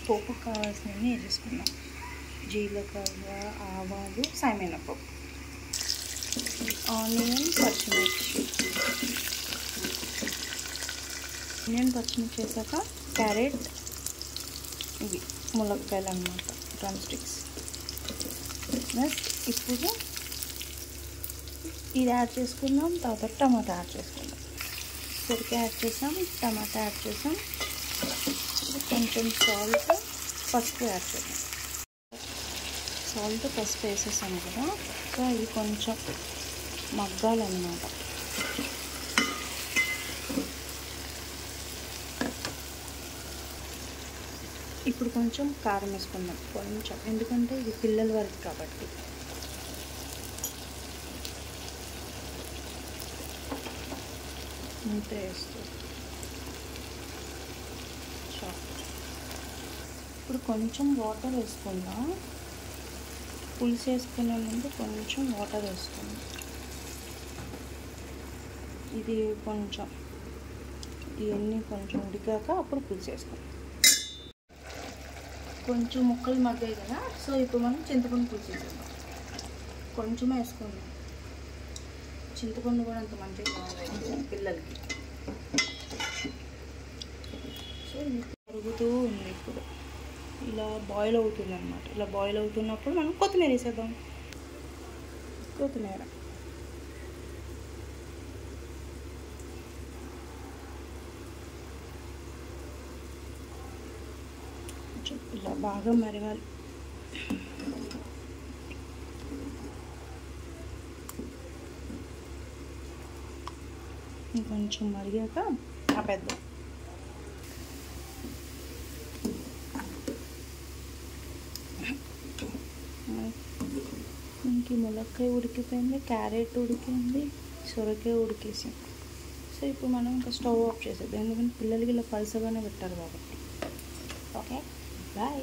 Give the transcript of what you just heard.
పోపుకు కావాల్సినవి వేసేసుకుందాం. జీలకర్ర, ఆవాలు, సాయమినపప్పు, ఆనియన్, పచ్చిమిర్చి. ఆనియన్ పచ్చిమిర్చి వేసాక క్యారెట్, ఇవి ములక్కాయలు అన్నమాట, డ్రమ్ స్టిక్స్. నెక్స్ట్ ఇప్పుడు ఇది యాడ్ చేసుకుందాం. తర్వాత టమాటా యాడ్ చేసుకుందాం. సొరకాయ యాడ్ చేసాం, టమాటా యాడ్ చేసాం, కొంచెం సాల్ట్, పసుపు యాడ్ చేద్దాం. సాల్ట్, పసుపు వేసేసాం కదా, సో ఇది కొంచెం మగ్గాలన్నమాట. ఇప్పుడు కొంచెం కారం వేసుకుందాం, కొంచెం, ఎందుకంటే ఇది పిల్లల వరకు కాబట్టి. ఇంత వేస్తూ ఇప్పుడు కొంచెం వాటర్ వేసుకుందాం. పులుసు వేసుకునే ముందు కొంచెం వాటర్ వేసుకుందాం. ఇది కొంచెం ఇవన్నీ కొంచెం ఉడికాక అప్పుడు పులుసు వేసుకుందాం. కొంచెం ముక్కలు మగ్గాయి కదా, సో ఇప్పుడు మనం చింతపండు పులుసు వేసుకుందాం. కొంచెం వేసుకుందాం. చింతపండు కూడా అంత మంచిగా కావాలి పిల్లలకి. సో ఇది కరుగుతూ ఉంది. ఇప్పుడు ఇలా బాయిల్ అవుతుంది అన్నమాట. ఇలా బాయిల్ అవుతున్నప్పుడు మనం కొత్తిమీర వేసేద్దాం. కొత్తిమీర ఇలా బాగా మరగాలి. కొంచెం మరిగాక ఆపేద్దాం. ఇంక ములక్కాయ ఉడికిపోయింది, క్యారెట్ ఉడికింది, సొరకాయ ఉడికేసింది. సో ఇప్పుడు మనం ఇంకా స్టవ్ ఆఫ్ చేసేద్దాం, ఎందుకంటే పిల్లలకి ఇలా పలుసగానే పెట్టాలి కాబట్టి. Okay, bye.